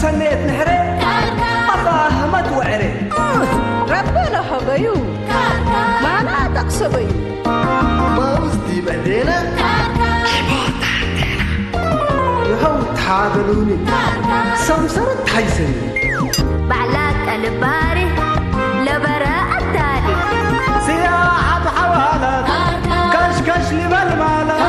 سنيت نحري أفاهمت وعري ربنا حبيو ما أنا تقصبي ما وزدي بعدينا يهو تحاضلوني سمسرت حيسني بعلاك الباري لبراء التالي سياحة بحوالات كشكش لي بالمالات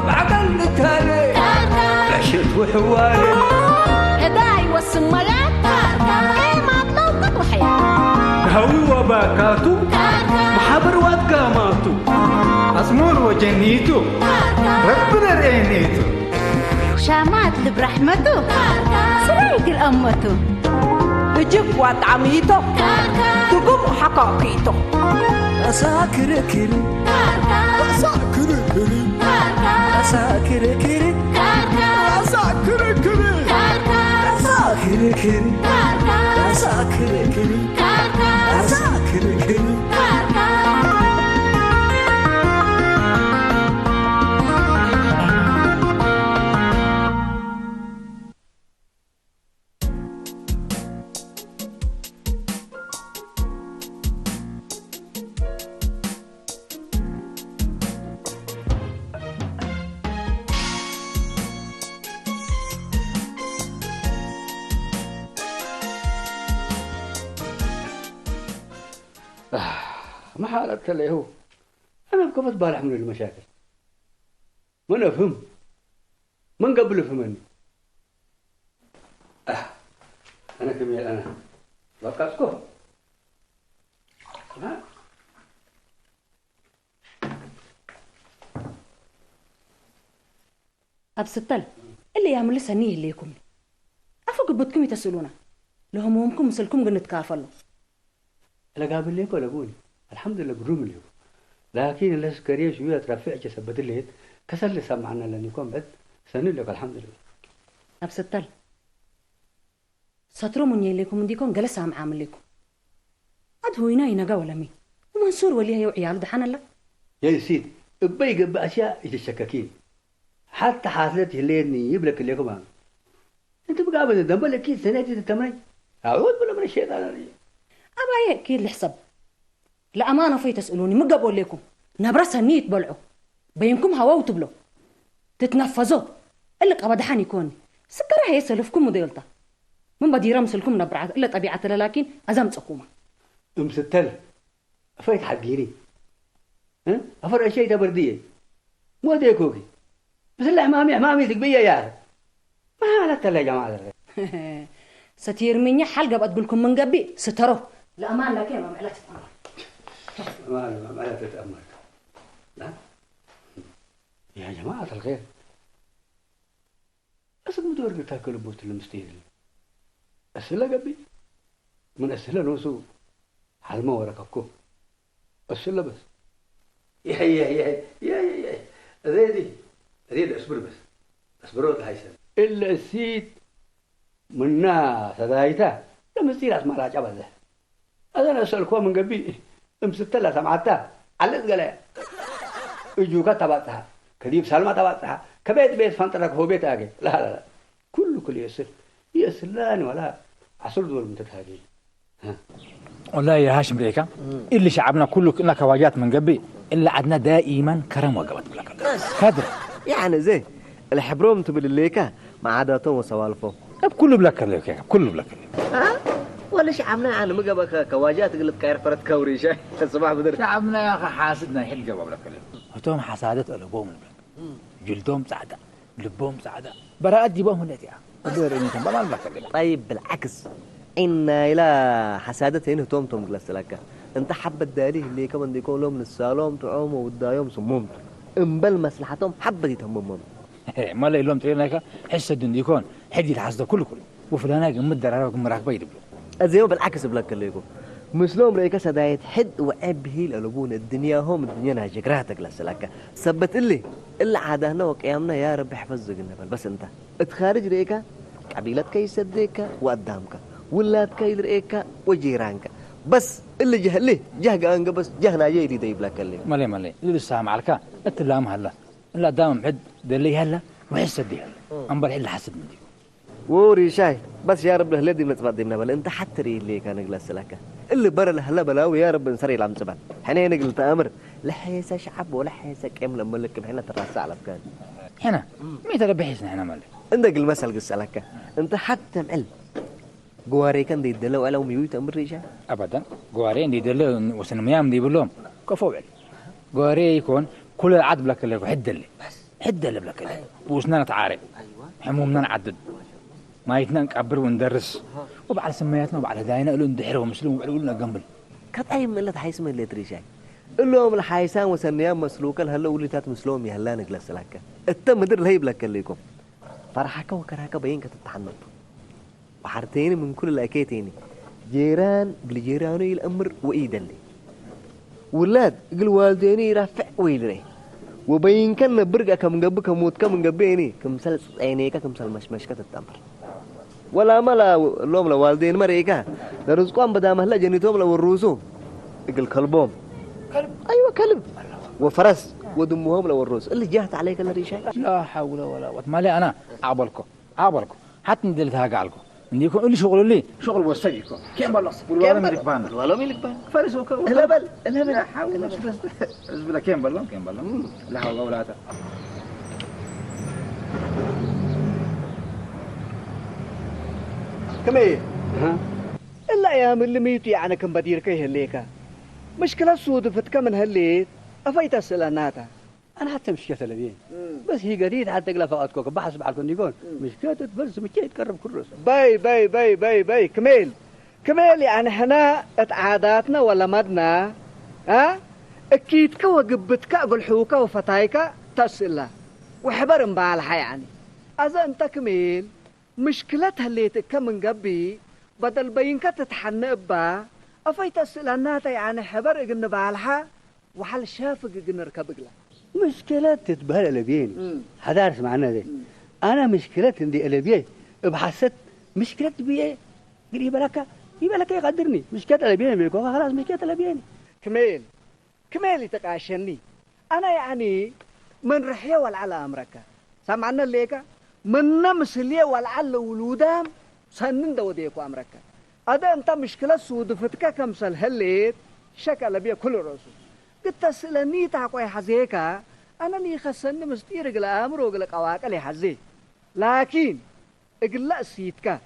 بعقل التالي عشت وحوالي هداي والسميات إيه ما تلوقت وحياة هوي وباكاتو محبر واتقاماتو أسمور وجنيتو ربنا رينيتو شامات برحمته سريك الأمته بجيب وطعميته تقوم حقاقيته أساكر كري أساكر كري أساكر كري أساكر كري أساكر كري أساكر كري أساكر كري ما حالك اللي هو أنا بكفت بالح من المشاكل من أفهم من قبل فهمني أنا كمية أنا لقاسكو ها أبستل اللي يعمل لسه نيه ليكم أفوق بدكم يتسألونا لهم همكم مسلكم قلنا نتكافلوا لا قابل ليك ولا قولي الحمد لله قروم اليوم لكن السكرية شوية ترفع جسبت الليل كسر لي سمعنا لأن يكون بعد سنلك الحمد لله أبستل سطروا من يليكم من ديكم جلس عم عامل لكم عد هو يناي نجا ولا مين ومنصور وليها يوعي على دحنا الله يا سيدي بيجي بأشياء يتشككين حتى حاصلت الليل يبلك لكم عام أنت بقابل الدم لكن سنة تتمرن أعوذ بالله من الشيطان الرجيم أبايا كيد الحساب لا أمانة في تسألوني ما قبل لكم نبرسها نيت بلعوا بينكم هوا وتبلو تتنفذوا اللي قبض حان يكون سكرها يسلفكم مديلته من بدي رمسلكم نبرع إلا طبيعة لكن أزمت حكومة ستل فايت حقيني ها أفر شيء تبرديه مو ديكوكي بس الله مامي تقبيه يا ما هلا يا جماعة ستير مني حلقة بقول لكم من قبي ستروا لا أمان لك يا ماما لا تتأمر ما لا تتأمر لا يا جماعة الخير أصلا مدور تاكل بوت المستير أسئلة قبي من أسئلة نوسو حال ما ورقكو أسئلة بس يا زيد أصبر بس أصبروا الحيسن إلا السيد منا سدايته لما يصير اسمع راجع بده انا اسالكم من قبي امستلا سمعتها على قال اجوكا تبعتها كديب سلمى تبعتها كبيت فانترك هو بيت اجي لا كل يسر لاني ولا عصر دول متتهاجي ها والله يا هاشم ريكا اللي شعبنا كله كنا كواجات من قبي اللي عدنا دائما كرم وقبت بلك خضر يعني زي الحبروم تبل الليكا ما عاداتهم وسوالفهم كله بلاك لك كله بلاك ها ولا شعبنا يعني مقبك كواجات قلت كاير فرت كوريشه الصباح بدر شعبنا يا اخي حاسدنا يحل جواب لك هتوم حسادات قلبهم جلدهم سعداء لبهم سعداء براءة جيبهم هناك بدر انكم ما لك طيب بالعكس ان الى حسادتين هتوم جلست لك انت حب الدالي اللي كمان يكون لهم للسالوم تعوم ودايوم سموم امبل مصلحتهم حبه يتهمهم ما لا يلوم ترينك حس الدنيا يكون حدي الحسد كله وفلانا مدر على مراكبه يدبلو ازيو بالعكس بلاك ليكو مسلوم ريكا سدايت حد وعبه الالبون الدنيا هم الدنيا ناجكراتك لسلاك ثبت اللي الا عادنا وقيامنا يا رب احفظك النبل بس انت اتخارج ريكا قبيلتك يصدقك وقدامك ولادك يدريك وجيرانك بس اللي جه ليه جه قان بس جهنا يدي دايب لك اللي مالي يقول السام على التلام هلا لا دام محد دلي هلا وحس دي هلا أمبر إلا حسب من دي وري شاي بس يا رب له لدي نتقدمنا بل انت حتى ري اللي كان جلس لك اللي بر له بلاوي يا رب نسري العم سبع حنا نقل تامر لا حيس شعب ولا حيس كم لما لك حنا تراسع على كان هنا مين ترى بحسنا هنا مالي عندك المثل قص لك انت حتى معل قواري كان دي دلو على ميوت امر ريشا ابدا قوارين دي دلو وسن ميام دي بلوم كفوعل قواري يكون كل العدب لك اللي حد اللي بلك اللي وسننا تعارف حمومنا نعدد ما يتنك عبر وندرس وبعد سمياتنا وبعد هداينا قالوا ندحر ومسلم وبعد قلنا جنبل كانت اي من اللي تحيس من اللي تريشاي اللهم الحايسان وسنيام مسلوك هلا وليتات مسلوم يهلا نجلس لك التم مدر الهيب لك الليكم فرحك وكرهك بينك تتحنط وحرتين من كل الاكيتين جيران قل جيراني الامر وايد اللي ولاد قل والديني رافع ويلري وبين كان برقة كم جبك موت كم جبيني كم سل عينيك كم سل مشمشك تتأمر ولا ملا اللهم لوالدين مريكا درزقهم بدام هلا جنيتهم لو الروسو قل كلبهم أيوة كلب وفرس ودمهم لو الروس اللي جهت عليك الريشة لا حول ولا قوة ما لي أنا عبالكم حتى ندلتها قالكم إني يكون اللي شغل وسيكم كم بالله والله ملك بان والله ملك بان فرسوك الهبل لا حول بس بالله كم بالله لا حول ولا قوة كمية إلا أيام اللي ميتي يعني كم بدير كيه الليكا مشكلة سود فتك من هالليت أفايت السلاناتا أنا حتى مشكلة لبين بس هي قريد حتى قلا فقط بحسب على الكون مشكلة بس مشكلة يتقرب كل رأس باي كميل يعني هنا عاداتنا ولا مدنا ها أكيد كوا جبتك أقول حوكا وفتايكا تسلا وحبر مبالحة يعني أذا أنت كميل مشكلتها اللي تكمن قبي بدل بينك تتحنب با أفايت السلانات يعني حبر إجن بالحة وحل شافق إجن ركب إجلا مشكلة تتبهل الأبيين حدارس معنا ذي أنا مشكلة عندي الأبيين بحست مشكلة بيه قريبا لك يقدرني مشكلة الأبيين بيكون خلاص مشكلة الأبيين كميل يتقاشني أنا يعني من رحية والعلى أمريكا سمعنا الليكا من نمسلية والعلى ولودام سنن دوديكو أمريكا هذا أنت مشكلة صودفتك كمسل هليت شكل بيه كل رسول قلت سلني تاكوي حزيكا أنا لي خسن مستير قل أمر وقل قواك لي حزي لكن قل لا سيتك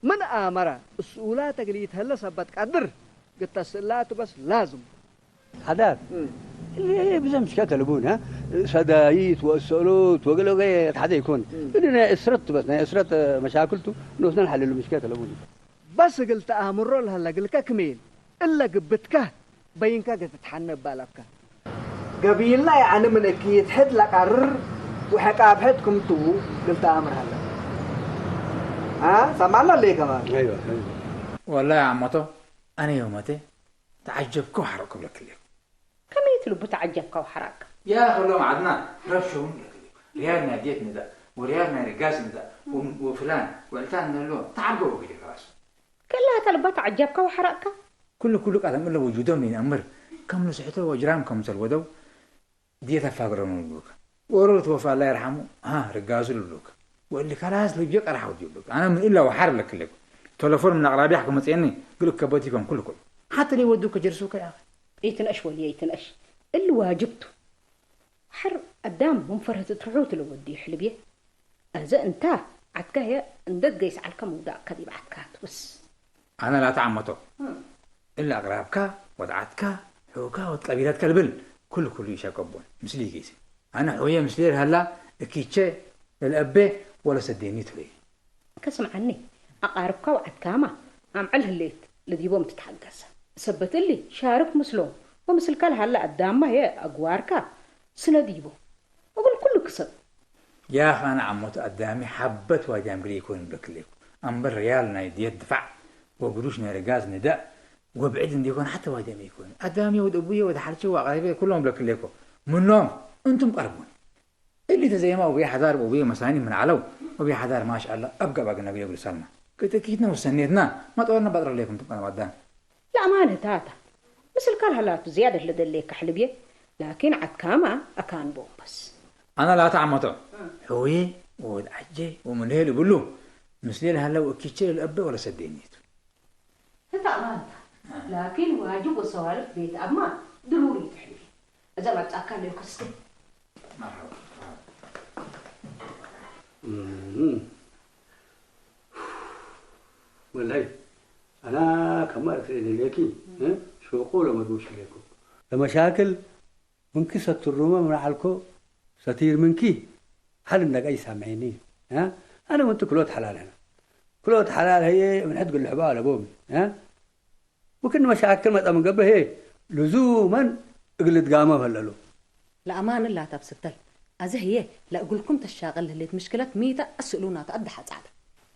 من آمرة السؤولات قليت هلا سبت قدر قلت سلات بس لازم حداد اللي بزم مشكلة لبون ها سدايت وسلوت وقلوا غير حدا يكون إننا إسرت بس إسرت مشاكلته نوصل نحل المشكلة لبون بس قلت أمر لها لا قلك كميل إلا قبتك بينك تتحنب بالك قبيلنا يعني من أكيد حد لك عرر وحكا بحدكم تو قلت أمر هلا ها سمعنا ليه كمان أيوة والله يا عمتو أنا يومتي تعجبكم حركم لك اليوم كم يتلو بتعجبك وحرك يا أخي لو عدنا رفشوا ريالنا ديتنا ده وريالنا رقاسنا ده وفلان وعلتان اللون تعرقوا بكده خلاص كلها تلو بتعجبك وحرك كلك أدم إلا وجودهم من أمر كم نسحته وجرامكم سلودو ديتها فاقرون اللوك ورث وفاء الله يرحمه رقاسوا اللوك واللي خلاص اللي بيجيك أرحوا ديولوك أنا من إلا وحارب لك لكم تلفون من أغرابي يحكم تسألني قلوا كبوتيكم كلكم حتى اللي يودوك جرسوك يا أخي يتنقش ولا يتنقش اللي واجبته حر قدام منفرة تروحوا لو ودي حلبيه أذا أنت عتكه هي ندق جيس على كم ودا كذي بعتكات بس أنا لا تعمته إلا أغرابك ودعتك حوكا وقبيلات كالبل كل يشاكبون مثلي جيسي أنا حوية مثلي هلا كيتشي الأب ولا سديني تلي كسم عني أقاربك وعتكاما عم على الليت الذي بوم تتحقس سبت لي شارك مسلوم ومثل كل هلا قدام ما هي أقوارك سنديبو أقول كله كسب يا أخي أنا عمته قدامي حبت واجام قري يكون بكليك أمبر ريالنا يدي الدفع وقروشنا رجاز نداء وبعد إن يكون حتى واجام يكون قدامي ود أبويا ود حرشة وقرايبي كلهم بكليكم منهم أنتم قربون اللي تزيما وبي حذار وبي مساني من علو وبي حذار ما شاء الله أبقى النبي يقول سلمى كنت كيتنا وسنيتنا ما تقولنا بدر ليكم تبقى ودان الأمانة تاتا مثل كرهلات زيادة لدليك حلبية لكن عكاما أكان بوم بس أنا لا تعمته هوي ودعجي ومن هيل يقولوا مسليل هلا وكيتشير الأب ولا سدينيته انت أمانة لكن واجب وصوالف بيت أمان ضروري تحلبي إذا ما تأكل لك السكين مرحبا والله أنا كمرت إليكي شو قولوا ما دوش لكم المشاكل ممكن ستروما من حالكو ستير منكي هل إنك أي سامعيني ها أنا وأنت كلوت حلال هنا كلوت حلال هي من حد قل الحبال أبومي ها وكن مشاكل ما تأمن قبل هي لزوما قلت قامة فللو لأمان الله تبستل أزه هي لا أقول لكم تشاغل اللي مشكلة ميتة أسألونا تقد حتى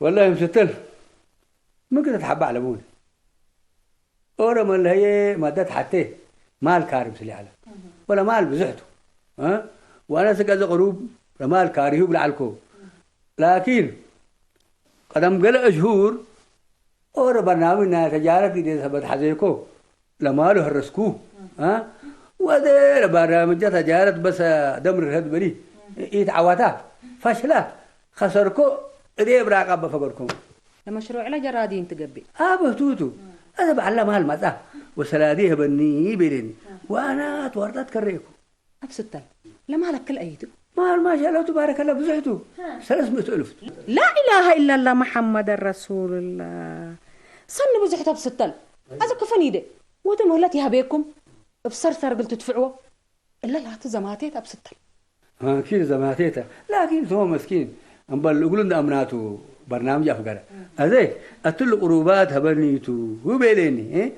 والله مستل ممكن تتحبى على بوني أورا اللي هي مادات حتى مال كارم سلي على ولا مال بزحته ها وأنا سكذا غروب مال كاريو بالعلكو لكن قدم قل أشهور أورا برنامجنا تجارة دي ثبت حزيكو لما له الرسكو ها وده برنامج تجارة بس دمر الهد بري يتعواتها فشلة خسركو إذا براقب بفقركم المشروع لا جرادين تقبي بهتوتو أنا بعلم هالمسألة وسلاديه بني بيرني وأنا تورطت كريكو أبستل لما لك كل أيدو ما شاء الله تبارك الله بزحتو 300,000 لا إله إلا الله محمد رسول الله صن بزحت أبستل هذا كفني ده وده مهلتي هبيكم بصرصر قلت تدفعوا إلا لا تزماتيت أبستل أكيد زماتيته لكن هو مسكين أمبل يقولون ده أمناتو برنامج أفكاره أزاي أتل قروبات هبنيتو هو بيليني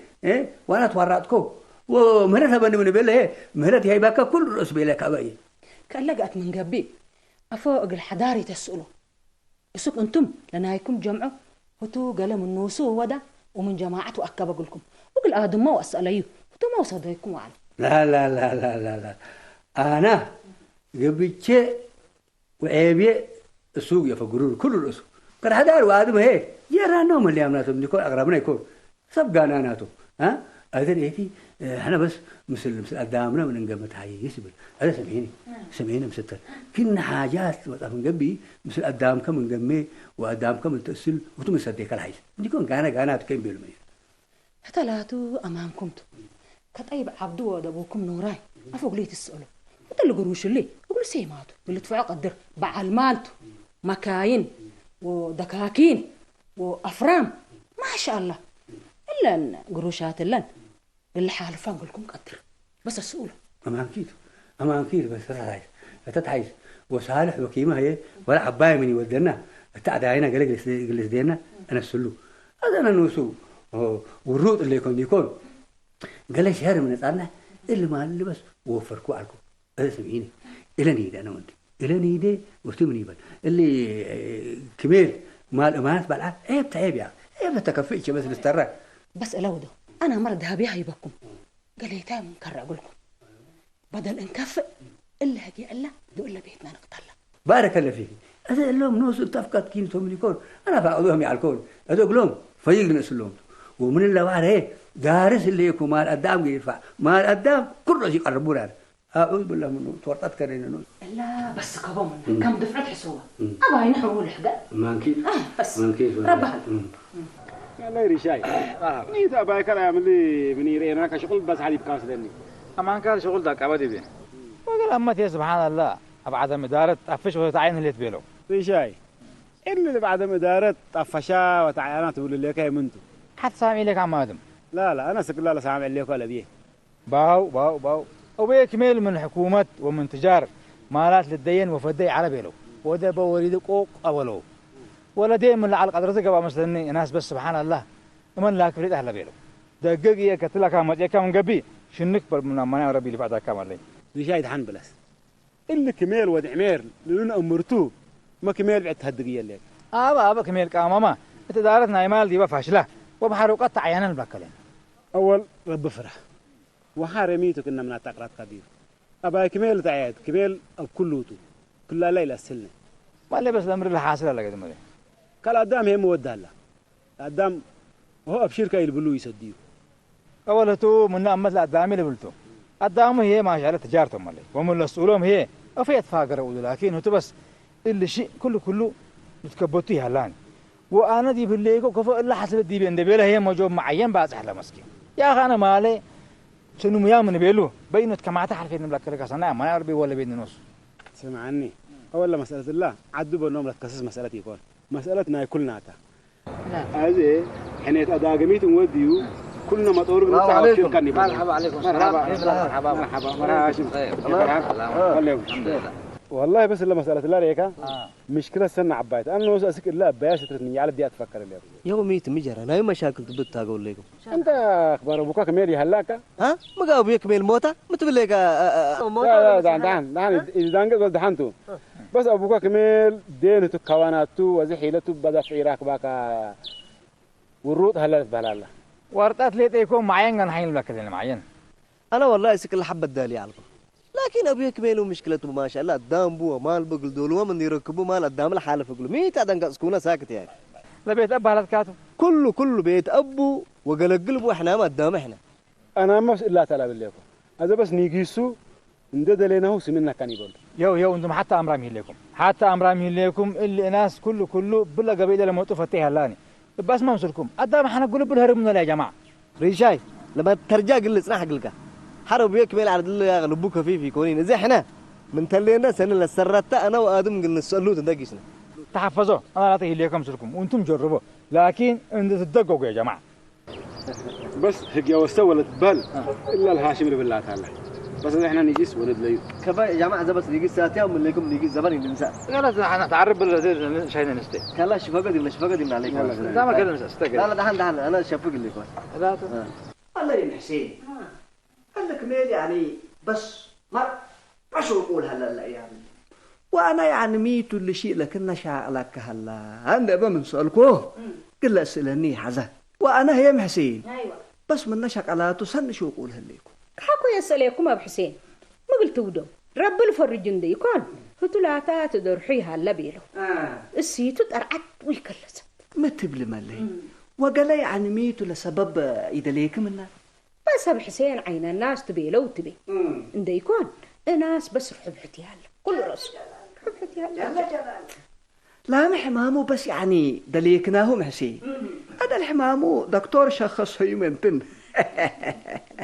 وأنا تورطكو ومهرت هبني من بيله مهرت هي باكا كل رأس بيلك أبي كان لقت من قبي أفوق الحضاري تسأله يسوق أنتم لنا يكون جمعوا وتو قلم النوسو ودا ومن جماعته أكب أقولكم وقل آدم ما وأسأل أيه وتو ما وصدقكم على لا لا لا لا لا لا أنا قبيتش وعيبي السوق يفقرون كل الأسوق قد حدار وآدم هي يرى نوم اللي أمناتهم يكون أقربنا يكون سبقانا ناتو ها هذا إيتي إحنا بس مثل قدامنا من نقمت هاي يسبل هذا سمعيني مستر كنا حاجات من قبي مثل قدامك من قمي وقدامك من تأسل وتم صدق الحيس يكون كان تكين بيلمي حتى لا تو أمامكم تو كطيب عبدو ودبوكم نوراي أفوق لي تسأله وتلو قروش اللي أقول سيماتو اللي تفعوا قدر بعل مالتو مكاين ودكاكين وأفرام ما شاء الله إلا قروشات اللن اللي حالفان قلكم قدر بس السؤول أمان كيد بس تتحيز وصالح وكيمة هي ولا عباية مني ودنا التعداينا قلس دينا أنا السلو هذا أنا نوسو والروط اللي يكون قال شهر من الأرنة اللي ما اللي بس وفركوا عليكم هذا سمعيني إلى نيدي أنا وأنت إلى نيدي وتمني بل اللي كميل مال أمانات بالعاد عيب يعني عيب تكفيش بس الاسترة بس ألوده أنا مرة ذهبيها يبكم قال لي تام كرر أقولكم بدل نكفئ إلا هجي الله دول بيتنا نقتله بارك الله فيك هذا اللهم نوس اتفقت كينتهم يكون أنا فأخذهم يعلكون هذا قلهم فيقل نسلهم ومن الله وعلى هي دارس اللي يكون مال قدام يرفع مال قدام كل شيء يقربون على أعوذ بالله منه تورطت كرينا نوس لا بس كبوم كم دفعت حسوبة أبغى ينحروا الحداء ما نكيد بس نكيد ربها الله يريشاي نيت أباي كلام اللي بنيرين أنا كشغل بس حديث كاس دني أمان كان شغل ذاك أبدي بيه وقال أمتي سبحان الله أبعد مدارة أفش وتعين اللي تبيله ريشاي اللي بعد مدارة طفشا وتعينات تقول لي كي منتو حتى سامي لك عم آدم لا أنا سكر لا سامع لك ولا بيه باو وبيه كميل من حكومة ومن تجار مالات للدين وفدي على بيلو وده بوريد قوق أولو ولا دين من على قدر رزق بقى مستني ناس بس سبحان الله من لا كفريد أهل بيلو دقيقة كتلا كامل كم قبي شنك من ما ربي اللي بعدها كامل لي ريشاي دحن بلاس اللي كميل ودعمير لون أمرتو ما كميل بعد هالدقيقة اللي أبا كميل كاماما تدارتنا يمال دي بفاشلة وبحروقات عيانا البكالين أول رب فرح وحارميتو كنا من التقرات قدير أبا كميل تعياد كميل أو كلوتو كل ليلة السلة ما اللي بس الأمر اللي حاصل على قدم ده قال قدام هي مودة الله قدام وهو أبشر كاي البلو يسديه أول تو من أمثل أدامي اللي بلتو أدامي هي ما شاء تجارتهم مالي ومن السؤولهم هي أفيت فاقرة لكن هو بس اللي شيء كله متكبوتيه هلان وأنا دي بالليكو كفو إلا حسب دي بيندبيلها هي موجود معين بعض أحلى مسكين يا أخي أنا مالي شنو مياه من بيلو بينت كما تعرف إن بلاك لك أصلا ما يعرف ولا بين النص سمعني أول مسألة الله عدوا بالنوم لا تكسس مسألة يكون مسألتنا كلنا تا هذه حنيت أداقميت وديو كلنا مطور مرحبا عليكم مرحبا عليكم مرحبا والله بس إلا مسألة الله ريكا مشكلة سنة عبايت أنا لو أسألك الله بياش ترتني على بدي أتفكر اليوم يوميت مجرى أنا مشاكل تبت أقول لكم أنت أخبار أبوك كميري هلاك ها ما قابو يكمل موتا متبليك لا دعان إذا دعان قصد دحانتو بس أبوك كميل دينه كواناتو وزحيلته بدأ في العراق باكا والروت هلا بهلا ورطات ليت يكون معين كان حين بلاك معين أنا والله سكل حبة دالي علىكم لكن أبوي يكملوا مشكلته ما شاء الله الدام بو مال بقول دولوا من يركبوا مال الدام الحالة فقولوا ميت عدن قاسكونا ساكت يعني لا بيت أب هلا كاتو كله بيت أبو وقلقلبوا إحنا ما الدام إحنا أنا ما إلا تلا بالليكم هذا بس نيجيسو ندد لنا هو سمنا كان يقول يو أنتم حتى أمرامي لكم اللي ناس كله بلا قبيلة لما تفتيها لاني بس ما مسلكم أدام إحنا نقول بالهرب من يا جماعة ريشاي لما ترجع قل سنح قلقه حرب يكمل على دل يا غلبو خفيف يكونين زي إحنا من تلينا سنة للسرطة أنا وآدم قلنا السؤال تندقيسنا تحفظوا أنا لا أعطيه لكم مسلكم وأنتم جربوا لكن أنت تدققوا يا جماعة بس هجي ولا تبال إلا الهاشم بالله تعالى بس إحنا نجيس وندليو كفاية يا جماعة زبط نيجي ساعتين ومن لكم نيجي زبان ننسى لا إحنا تعرف بالله شيء نستي كلا شفقة دي من عليك لا ما كده نستي لا دحين أنا شفق اللي كويس لا الله يا حسين قال لك ميل يعني بس ما شو نقول هلا الأيام وأنا يعني ميت اللي شيء لكن شاء لك هلا أنا أبى من سؤالكوه كل أسئلني حزة وأنا هي حسين أيوة بس من نشك على تسن شو أقول هليكم حكوا يسألكم أبو حسين ما قلت ودو رب الفرجن دي يكون فتلاتا تدرحيها اللبيلو السيتو ترعت ويكلست ما تبلي مالي وقال لي يعني ميت لسبب إذا ليك منا بس أبو حسين عين الناس تبي لو تبي إن ده يكون الناس بس رحبتي هلا كل رأس رحبتي هلا لا محمامو بس يعني دليكناهم حسين هذا الحمامو دكتور شخص هيمنتن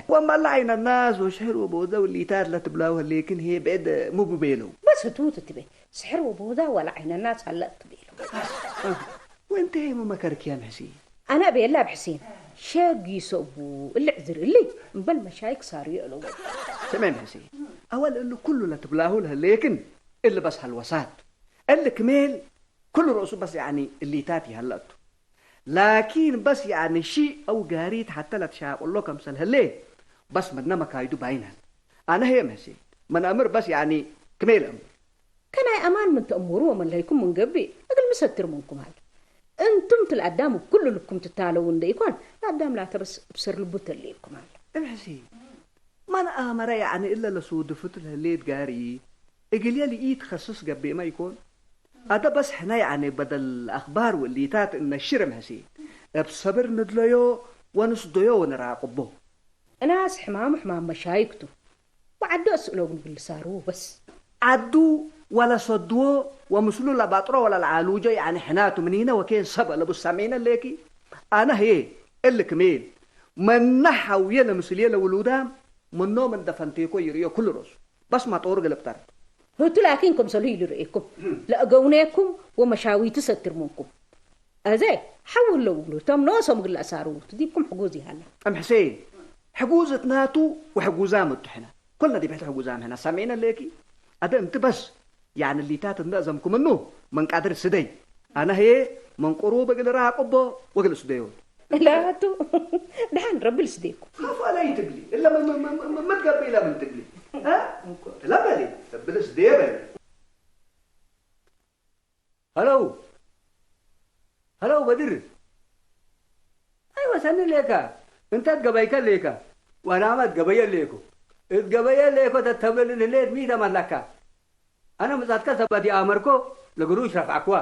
وما لعين الناس وشهر وبوذا واللي تاد لا تبلاوها لكن هي بعد مو ببيلو بس توت تبي سحر وبوذا ولا عين الناس هلا تبيلو وانت هي ما مكرك يا حسين أنا أبي الله بحسين شاقي يصبوا اللي عذر اللي بل مشايك صار يقلوا تمام حسين أول إنه كله لا تبلاهوا لها لكن إلا بس هالوسات اللي كمال كل رأسه بس يعني اللي تاتي هلأته لكن بس يعني شيء أو قاريت حتى لا تشاء الله كم سنة هالليل بس مدنا مكايدو باينها أنا هي محسين من أمر بس يعني كمال أمر كان أمان من تأمروه من لا يكون من قبل أقل مستر منكم هذا أنتم تلقداموا كل لكم تتعلون ده يكون قدام لا تبس بسر لبوت اللي لكم هذا محسين ما أنا أمر يعني إلا لسود فتل هالليل قاري إقليا لي إيد خصص قبل ما يكون هذا بس حنا يعني بدل الأخبار واللي تات إن الشرم حسين بصبر ندليو ونصديو ونراقبه ناس حمام مشايكته وعدوا أسألهم باللي صاروه بس عدوا ولا صدوا ومسلوا لا باطرة ولا العالوجة يعني حناتوا من هنا وكين سبق لبو السامعين الليكي أنا هي اللي كميل من نحو يلا مسلية لولودام من نوم دفنتيكو يريو كل رأس بس ما طورق لبتر هتو لكنكم صلوا لرئيكم لأقوناكم ومشاوي تستر منكم أزاي حول لولو تم ناصم قل أسارو تديبكم حقوزي هلا أم حسين حقوزة ناتو وحقوزام التحنا كلنا دي بحث حقوزام هنا سامعين الليكي هذا انت بس يعني اللي تات نازمكم منه من قادر السدي أنا هي من قروب قل راقبه وقل سديون لا تو دحين رب السديكم خاف علي تقلي إلا ما تقبل إلا من تقلي ها لا بالي تبلش ديبل هلو بدر ايوه سن ليكا انت تقبيك ليكا وانا ما تقبي ليكو تقبي ليكو تتبل الليل ميدا ملكا انا مزاتك سبتي امركو لقروش رفعكوا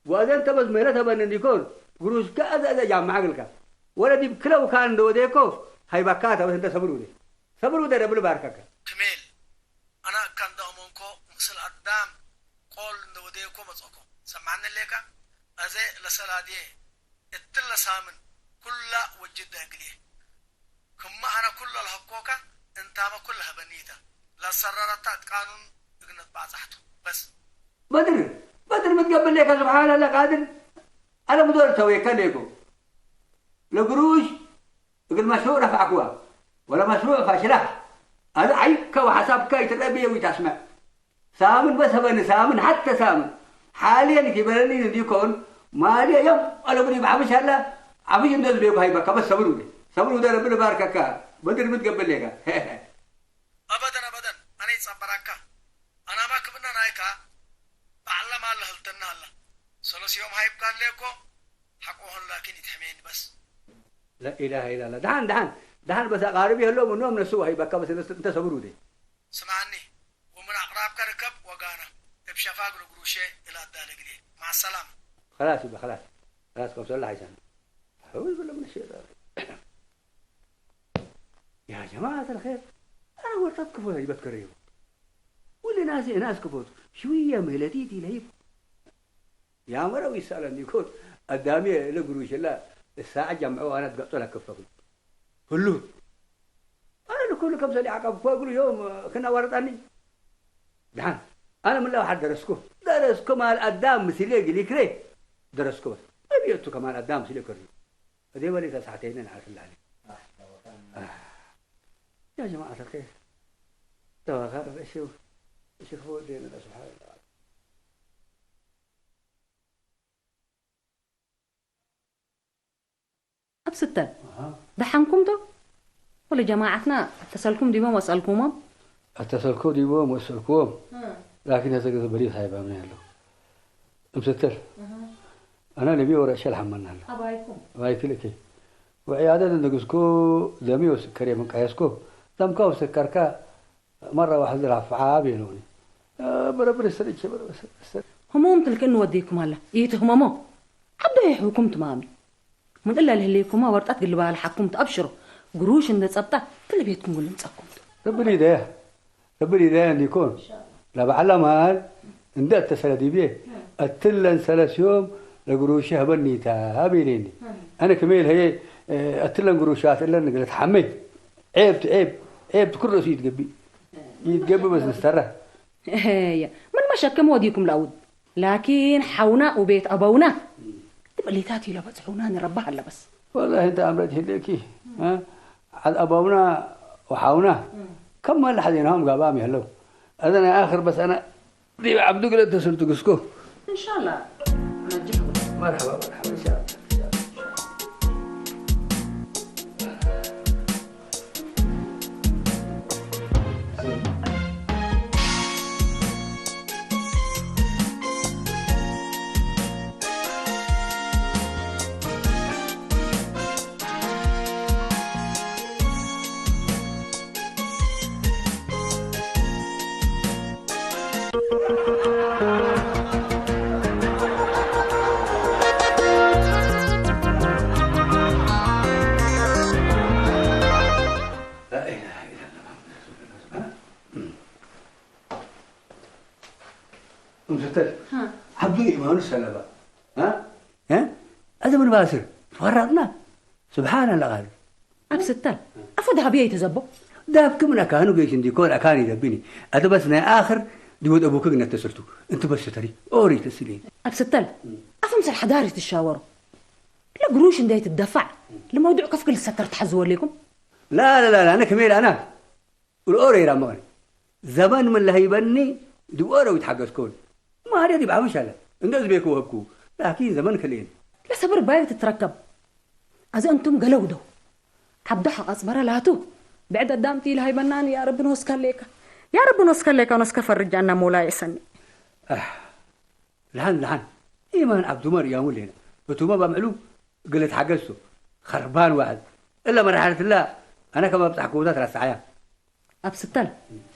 واذا انت بس ميرا تبن نديكون قروش كذا جامع عقلك ولا دي بكلو كان دو ديكو هاي بكاتا بس انت صبروا ده رب باركك كميل انا كان دامونكو مثل قدام قول ندوديكو مصكو سمعنا ليك ازي لسلاديه اتلا سامن كل وجد اقليه كما انا كل الحقوقه انت ما كلها بنيته لا سررت قانون اغنت بعصحته بس بدر متقبل لك سبحان الله قادر انا مدور توي كليكو لقروش يقول مشروع رفعكوا ولا مشروع فاشله هذا عيب كو حساب كاي تربيه وتسمع سامن بس بني سامن حتى سامن حاليا كبرني ديكون مالي يوم انا بدي بعمش هلا عبيش ندز بيو هاي بك بس صبروا ده ربنا باركك بدر متقبل لك ابدا انا يصبرك انا ما كبنا نايكا بعلم الله هلتنا الله سلس يوم هاي بقال لكو حقوهن لكن يتحمين بس لا اله الا الله دهان بس اقاربي هلو من نوم نسوا هاي بك بس انت صبروا دي سمعني ومن اقرابك ركب وقانا بشفاق القروشه الى الدالقلي مع السلامه خلاص يبقى خلاص كم الله عشان حول بالله من الشيطان يا جماعة الخير أنا ورطت كفوت هاي بتكريو واللي ناس كفوت شوية مهلتيتي لهيب يا مرة ويسألني يقول قدامي لقروش الله الساعة جمعوا أنا تقطع لك كفاكم كله أنا لكل كم سنة عقب فوق يوم كنا ورطاني دهان أنا من الله واحد درسكو مال قدام مثلي قلي كري درسكو بس ما بيوتو كمان قدام مثلي كري هذي ولي ساعتين أنا عارف الله عليك يا جماعة الخير ترى خير شوف هو دين الله سبحانه وتعالى أبستل دحنكم ده ولا جماعتنا اتصلكم ديما واسألكم اتصلكم ديما واسألكم لكن هذا كذا بريء هاي بعمل له أبستل أنا نبي ورا شل حملنا له أبايكم بايكلك وعيادة نقصكو دمي وسكري من قياسكو دمكو وسكركا مرة واحد رفعها بينوني بربر السريج بربر هموم تلك إنه وديكم هلا يتهمموا حبدا يحكم تمامي من إلا اللي ليكم ورطت قلبها الحكمت أبشروا قروش إن تصبته كل بيتكم قولوا نسأكم ربنا يديه أن يكون لا بعلم هال إن ده تسلدي بيه أتلن سلس يوم لقروشها بنيتها هابيني أنا كميل هي أتلن قروشات إلا نقلت حمي عيب كل رأس يتقبي بس نستره هي من ما شكم وديكم الأود لكن حونا وبيت أبونا تبقى اللي تاتي لبتعونا نربها إلا بس والله أنت أمرت هليكي ها عاد أبونا وحونا كم ما لحدينهم قابامي هلو أنا آخر بس أنا دي عبدو قلت تسلت قسكو إن شاء الله نجيكم مرحبا إن شاء الله عبدو ما نسأله ها هذا من باسر فرطنا سبحان الله غالب أبستل أفضها بيه يتزبو داب كم أكانو جيش عندي كون أكاني دبني هذا بس أنا آخر دود أبوك إنك اتصلتوا أنت بس تري أوري تسلين أبستل أفهمس الحضارة تشاوروا لا قروش إن تدفع لموضوع كفك الستر تحزوا لكم لا أنا كميل أنا والأوري رماني زمان من اللي هيبني دواره ويتحقق كون ما هذا يبقى مش هلا الناس بيكوا هبكوا لكن زمان كلين لا صبر باي تتركب أذا أنتم قلودوا عبدها أصبر لاتو بعد قدامتي لهي بناني يا رب نوسك لك يا رب نوسك لك ونوسك فرج عنا مولاي يسني لحن إيمان عبد مريم لنا بتوما بعملوا قلت حقسته خربان واحد إلا من رحمة الله أنا كما بتحكوا ذات رسعيا أبستل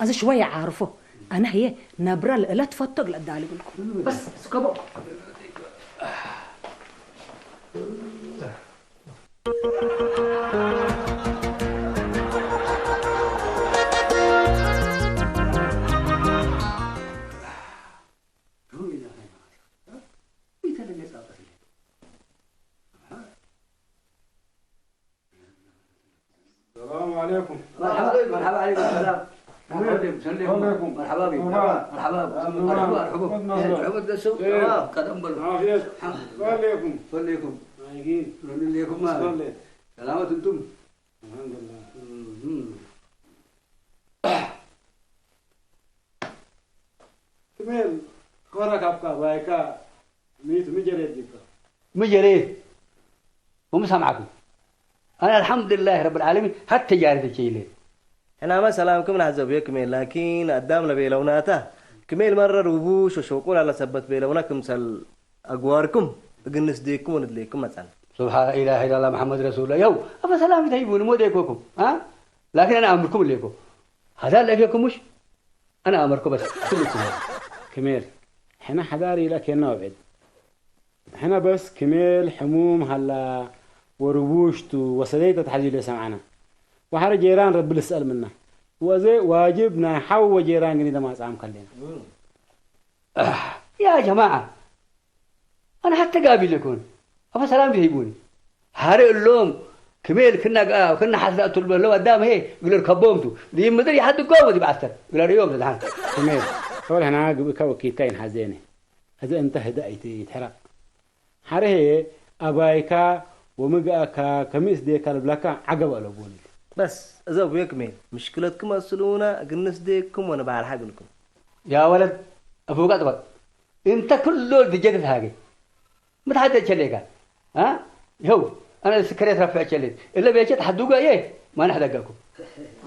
أذا شوية عارفه أنا هي نبرة لا تفتق لا دالي لكم بس سكبو سلم مرحبا بك مرحبا مرحبا دسو قدم بل عافية عليكم فليكم عايقين ليكم ما سلامة انتم الحمد لله كمل كورك أبكى بايكا ميت مجرد جدا مجري هم سامعكم انا الحمد لله رب العالمين حتى جاري شيء احنا ما سلامكم نعزب يا كميل لكن قدامنا بيلوناته كميل مرة ربوش وشوقول على سبت بيلوناكم سل أقواركم بقنس ديكم وندليكم مثلا سبحان اله الا الله محمد رسول الله يو ابا سلام تجيبون مو ديكوكم ها لكن انا امركم ليكم هذا اللي فيكم مش انا امركم بس كلكم كميل احنا حداري لك يا نوعد احنا بس كميل حموم هلا وربوشتو وصليت تحدي اللي سمعنا وحر جيران رب يسأل منا وزي واجبنا حو جيران قني ما صام خلينا يا جماعه انا حتى قابل لكم ابا سلام بيجيبوني هاري اللوم كميل كنا حسنات لو قدام هي يقول ركبومتو دي مدري حد قوه دي بعثر يقول اليوم ده كميل هو هنا كوكيتين حزينه هذا انت هدايتي يتحرق حره ابايكا ومقاكا كميس ديك البلاكا عقب ألوبوني بس إذا بيكمل مشكلتكم أصلونا قنص ديكم وأنا بعرف حقلكم يا ولد أبوك أطبق أنت كله بجد هاجي ما تحدث عليك ها هو أنا السكريت رفع عليك إلا بيجي تحدوقا إيه ما نحدقكم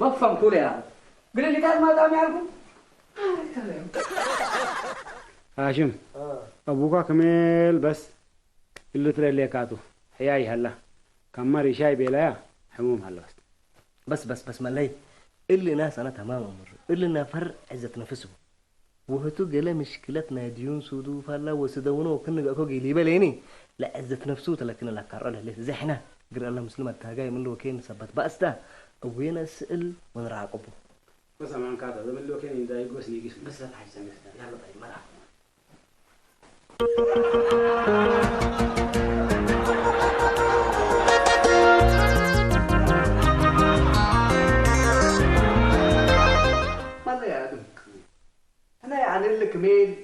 ما فهمتوا لي يعني قل لي كان ما دام يعرفون هاشم أبوك كمل بس اللي ترى لي كاتو حياي هلا كماري شاي بيلايا حموم هلا بس ملاي اللي ناس أنا تمام أمر اللي نفر عزة نفسه وهتو جلا مشكلتنا ديون سودو فلا وسدونه وكنا أكو جيلي باليني لا عزة نفسه لكن لا كرر له زحنا قر الله مسلمة تاجي من لو كين سبت بس ده وين أسأل ونراقبه بس أمان كذا ده من لو كين يدا يقوس نيجي بس لا تحس يلا طيب مرة أنا يعني اللي كميل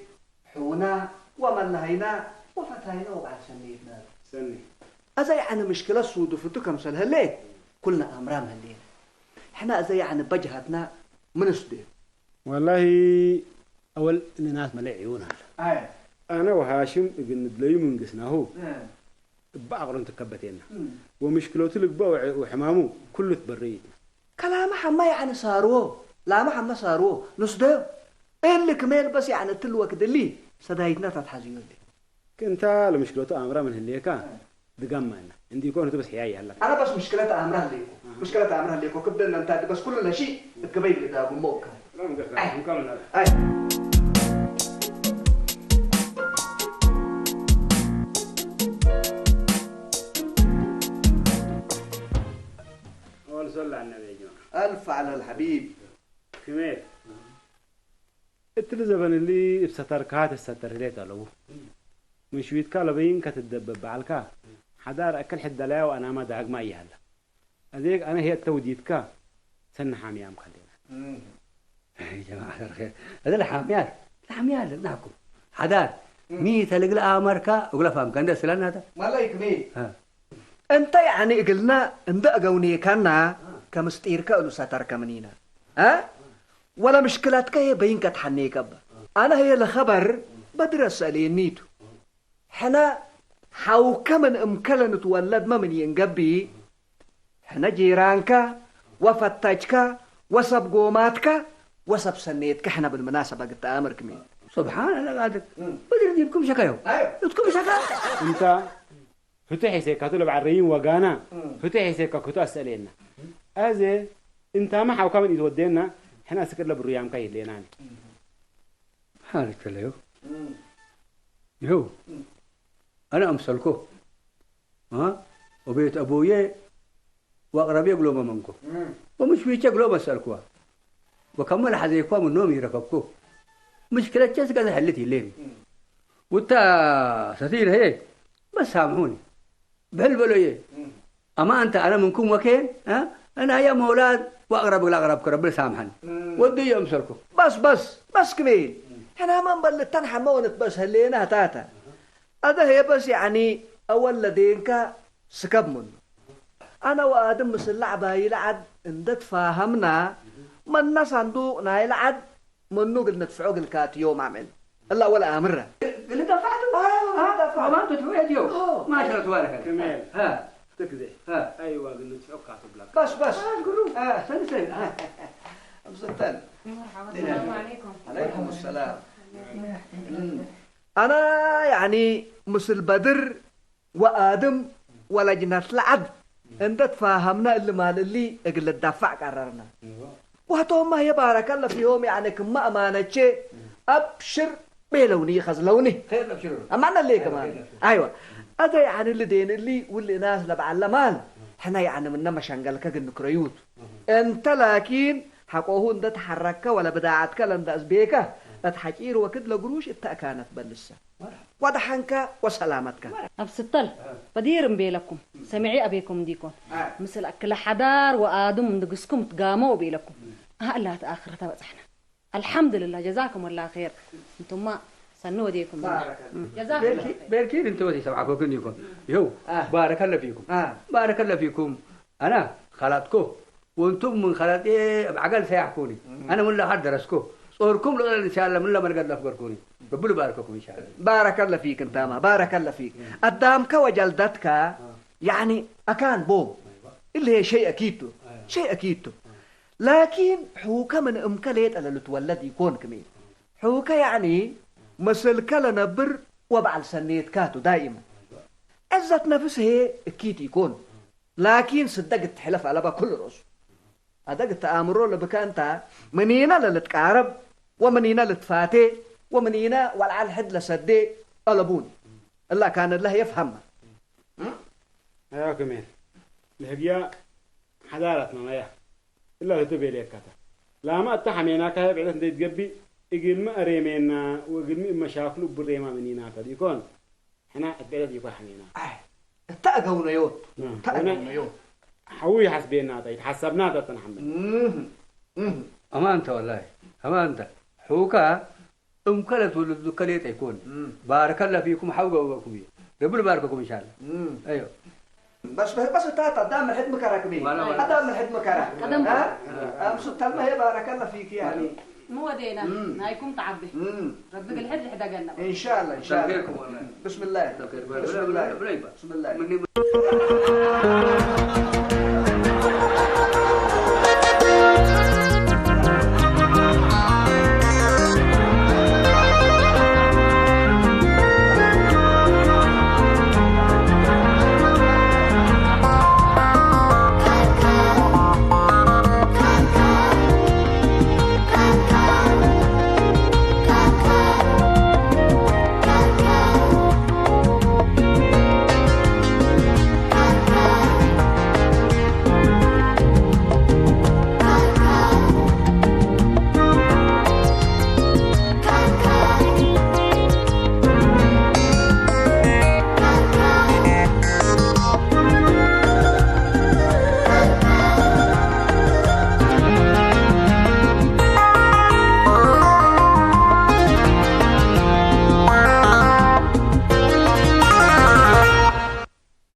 حونا ومنهينا وفتاينا وبعد سنيتنا سني أزاي يعني مشكلة سود وفتوكم سنها ليه كلنا أمرام هالليل إحنا أزاي يعني بجهتنا من سدين والله أول الناس ملي عيونها أنا وهاشم ابن دليم من قسنا هو بأقرن تكبتين ومشكلته لك بقى وحمامه كله تبريد كلام حما يعني صاروه لا ما حما صاروه نصده اللي كميل بس يعني تلوى كده ليه صدايتنا تتحزيون دي كنت لمشكلته أمرا من اللي كان دقمنا عندي يكون بس حياي هلا أنا بس مشكلة أمرا ليكو مشكلة أمرا ليكو كبدنا ننتهي بس كل شيء القبيل كده أبو موكا لا مكمل هذا أول صلى على النبي يا جماعة ألف على الحبيب كميل التلزبن اللي بستركات الستر ليت له مش ويتكالو بين كتدبب على حدار أكل حد لا وأنا ما داق ما يهلا هذيك أنا هي التوديتك سن حاميام خلينا يا جماعة الخير هذا الحاميات نحكم حدار ميت لقل أمريكا وقلا فهم كان ده سلان هذا ما لا يكمي أنت يعني قلنا اندق قوني كنا كمستيرك أو سترك منينا ها ولا مشكلتك هي بينك تحنيك أبا أنا هي الخبر بدرس علينيتو حنا حاو كمن امكلا نتولد ما من ينقبي حنا جيرانك وفتاجك وسب قوماتك وسب سنيتك حنا بالمناسبة قلت أمرك مين سبحان الله قادك بدر ديبكم شكايو يتكم شكا انت فتحي سيكاتو لبعريين وقانا فتحي سيكاكوتو أسألينا أزي انت ما حاو كمن يتودينا حنا سكر لبريام كاي ليناني حالك له يو أنا أمسلكو ها وبيت أبويا وأقرب يقولوا منكم ومش بيجي يقولوا مسألكوا وكمل حذيكوا من نوم يركبكوا مشكلة جالس قاعد حلتي لين وتا ستير هي بس سامحوني بهالبلوية أما أنت أنا منكم وكين ها أنا يا مولاد واقرب لاقرب ربنا سامحني ودي يمسلكم بس كمين احنا ما نبلتن حمونت بس هلينا تاتا هذا هي بس يعني اول لدينك سكب منه انا وادم مثل لعبه يلعب ان تفاهمنا من الناس صندوقنا يلعب منو قلنا ندفعوه الكات يوم عمل الله ولا امره اللي دفعته ما انتوا تفوت يوم ما شاء الله تبارك كمال ها تكذب ها ايوه قلنا ندفعوك كاتب لك بس سلسل امسكتن مرحبا السلام عليكم. عليكم السلام. انا يعني مثل بدر وادم ولجنة لعب انت تفاهمنا اللي مال اللي اقل الدفع قررنا وهتهم ما هي بارك الله فيهم يعني كما امانة شيء ابشر بلوني خزلوني خير ابشروا امانة اللي كمان ايوه هذا يعني اللي دين اللي واللي ناس لبعلا مال احنا يعني منا مشانقلك قد نكريوت انت لكن حقوه انت تحركك ولا بداعتك لان ازبيك تحكير وكد لقروش انت كانت بلسه ودحنك وسلامتك أبسطل بدير بيلكم سمعي أبيكم ديكم مثل أكل حدار وآدم ندقسكم تقاموا بيلكم هلا تآخر تبصحنا الحمد لله جزاكم الله خير انتم ما سنوا ديكم جزاكم الله خير بيركين انتوا ودي سبعكم كنيكم يو بارك الله فيكم بارك الله فيكم انا خلاتكم وانتم من خلات ايه عقل سيحكوني انا من لا درسكم صوركم لغايه ان شاء الله من لا مرقد لفقركوني ربنا يبارككم ان شاء الله بارك الله فيك انت ما بارك الله فيك قدامك وجلدتك يعني اكان بوم اللي هي شيء اكيد لكن حوكه من امكليت اللي تولد يكون كمين حوكه يعني مثل كلا نبر وبعل سنيت كاتو دائما عزت نفسه اكيد يكون لكن صدقت حلف على كل رأس أدقت تأمره لبكانتا منينا للتقارب ومنينا للتفاتي ومنينا والعال حد لسدي قلبون الله كان الله يفهم ايوه كمال الهجية حضارتنا ما يا إلا تبي ليك كذا لا ما اتحمينا كهب على ندي تجبي يقول ما أريمنا ويقول ما مشاكل بريمة منينا كذا يكون إحنا البلد يكون حمينا تأجونا يوم تأجونا يوم حوي حسبينا ده يتحسبنا ده تنحمل أمانة والله أمانة حوكا كلت ولد كليت يكون بارك الله فيكم حوكا وبكم ربنا يبارككم إن شاء الله أيوه بس تاتا دام الحد مكرك دام الحد مكرك أمس التلمة هي بارك الله فيك يعني مو ودينا نايكم تعبي ربك الحد حدا قلنا إن شاء الله بسم الله بسم الله